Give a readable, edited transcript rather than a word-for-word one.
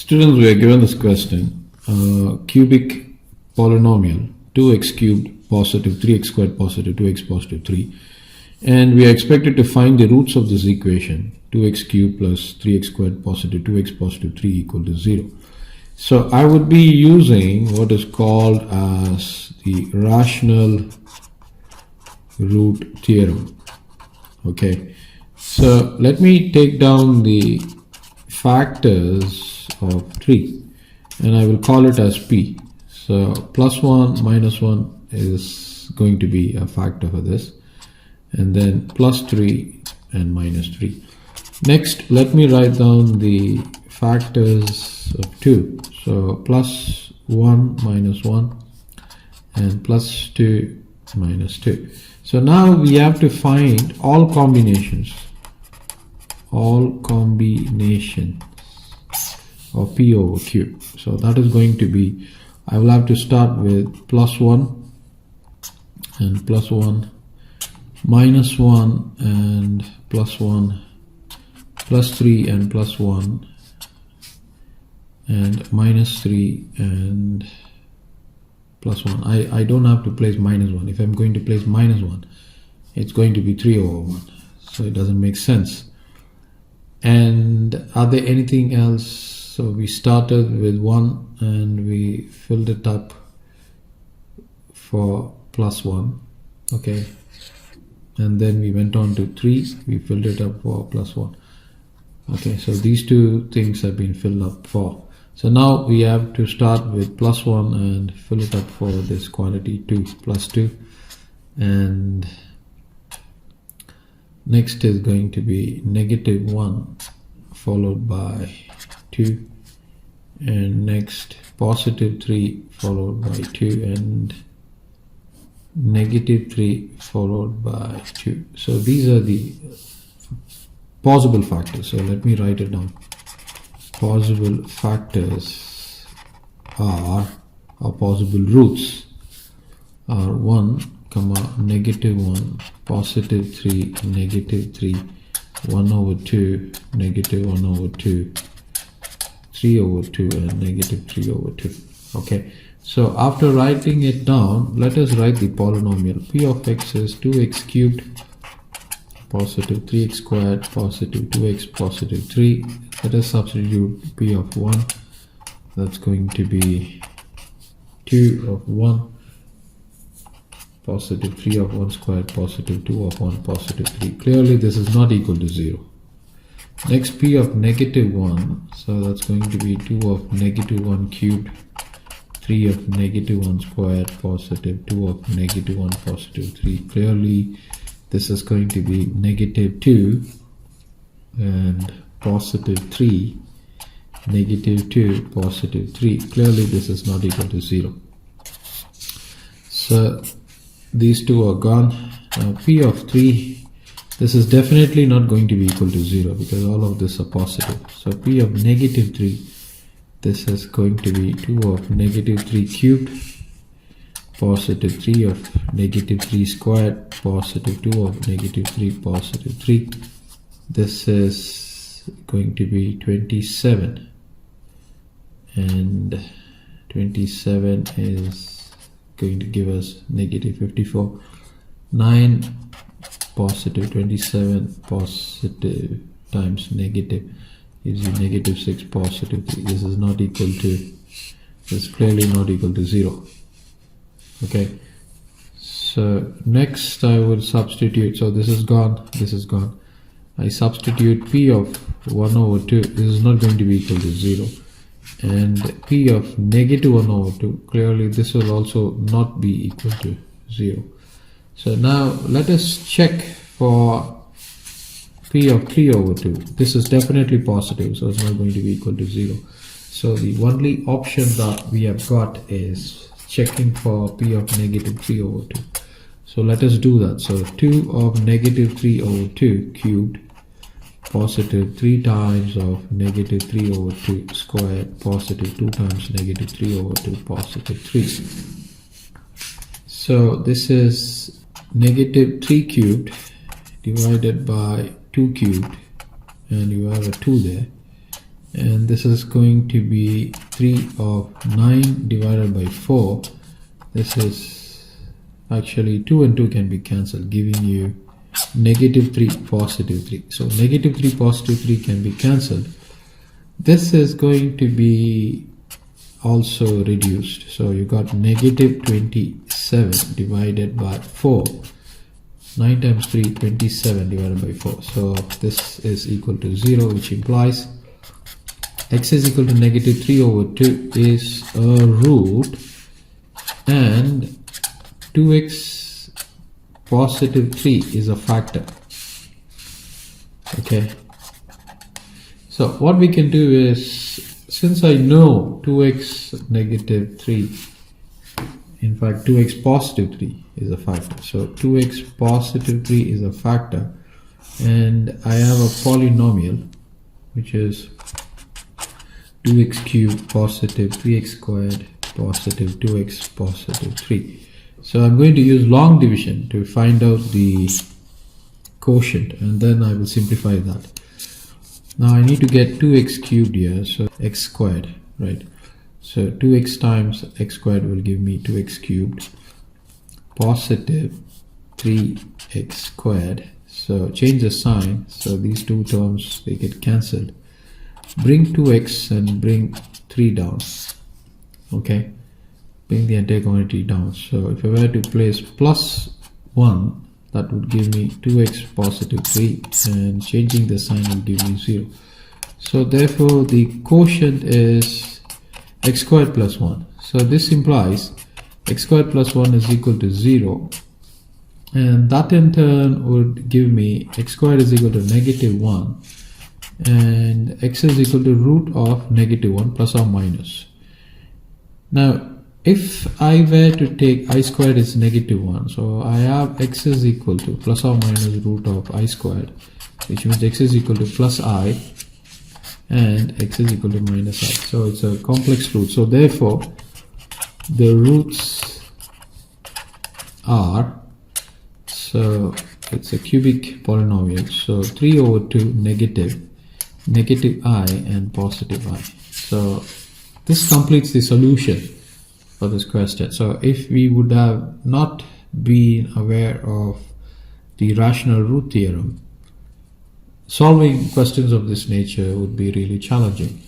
Students, we are given this question, cubic polynomial 2x cubed positive 3x squared positive 2x positive 3, and we are expected to find the roots of this equation 2x cubed plus 3x squared positive 2x positive 3 equal to 0. So I would be using what is called as the rational root theorem. Okay, so let me take down the factors of 3 and I will call it as p. So plus 1 minus 1 is going to be a factor for this, and then plus 3 and minus 3. Next, let me write down the factors of 2. So plus 1 minus 1 and plus 2 minus 2. So now we have to find all combinations of p over q. So that is going to be, I will have to start with plus 1 and plus 1, minus 1 and plus 1, plus 3 and plus 1, and minus 3 and plus 1. I don't have to place minus 1. If I'm going to place minus 1, it's going to be 3 over 1. So it doesn't make sense. And are there anything else? So we started with 1 and we filled it up for plus 1. Okay. And then we went on to 3. We filled it up for plus 1. Okay. So these two things have been filled up for. So now we have to start with plus 1 and fill it up for this quantity 2 plus 2. And next is going to be negative 1 followed by 2, and next positive 3 followed by 2, and negative 3 followed by 2. So these are the possible factors. So let me write it down. Possible factors are, or possible roots are 1 comma negative 1, positive 3, negative 3, 1 over 2, negative 1 over 2, 3 over 2, and negative 3 over 2. Okay, so after writing it down, let us write the polynomial. P of x is 2x cubed positive 3x squared positive 2x positive 3. Let us substitute p of 1. That's going to be 2 of 1 positive 3 of 1 squared positive 2 of 1 positive 3. Clearly this is not equal to 0. Next, p of negative 1. So that's going to be 2 of negative 1 cubed, 3 of negative 1 squared positive 2 of negative 1 positive 3. Clearly this is going to be negative 2 and positive 3, negative 2, positive 3. Clearly this is not equal to 0. So these two are gone. Now p of 3, this is definitely not going to be equal to 0 because all of this are positive. So p of negative 3, this is going to be 2 of negative 3 cubed, positive 3 of negative 3 squared, positive 2 of negative 3 positive 3. This is going to be 27, and 27 is going to give us negative 54. 9 positive 27 positive times negative gives you negative 6 positive 3. This is not equal to, this is clearly not equal to 0. Okay, so next I will substitute. So this is gone, this is gone. I substitute p of 1 over 2. This is not going to be equal to 0. And p of negative 1 over 2, clearly this will also not be equal to 0. So now let us check for p of 3 over 2. This is definitely positive, so it's not going to be equal to 0. So the only option that we have got is checking for p of negative 3 over 2. So let us do that. So 2 of negative 3 over 2 cubed, positive 3 times of negative 3 over 2 squared, positive 2 times negative 3 over 2 positive 3. So this is negative 3 cubed divided by 2 cubed, and you have a 2 there, and this is going to be 3 of 9 divided by 4. This is actually 2 and 2 can be cancelled, giving you negative 3 positive 3. So negative 3 positive 3 can be cancelled. This is going to be also reduced, so you got negative 27 divided by 4. 9 times 3, 27 divided by 4. So this is equal to 0, which implies x is equal to negative 3 over 2 is a root, and 2x positive 3 is a factor. Okay, so what we can do is, since I know 2x negative 3, in fact 2x positive 3 is a factor, so 2x positive 3 is a factor, and I have a polynomial which is 2x cubed positive 3x squared positive 2x positive 3. So I'm going to use long division to find out the quotient, and then I will simplify that. Now I need to get 2x cubed here, so x squared, right? So 2x times x squared will give me 2x cubed positive 3x squared. So change the sign, so these two terms, they get cancelled. Bring 2x and bring 3 down. Okay, bring the entire quantity down. So if I were to place plus 1, that would give me 2x positive 3, and changing the sign will give me 0. So therefore the quotient is x squared plus 1. So this implies x squared plus 1 is equal to 0, and that in turn would give me x squared is equal to negative 1, and x is equal to root of negative 1 plus or minus. Now if I were to take I squared is negative 1, so I have x is equal to plus or minus root of I squared, which means x is equal to plus I and x is equal to minus I. So it's a complex root, so therefore the roots are, so it's a cubic polynomial, so 3 over 2 negative I and positive I. So this completes the solution for this question. So if we would have not been aware of the rational root theorem, solving questions of this nature would be really challenging.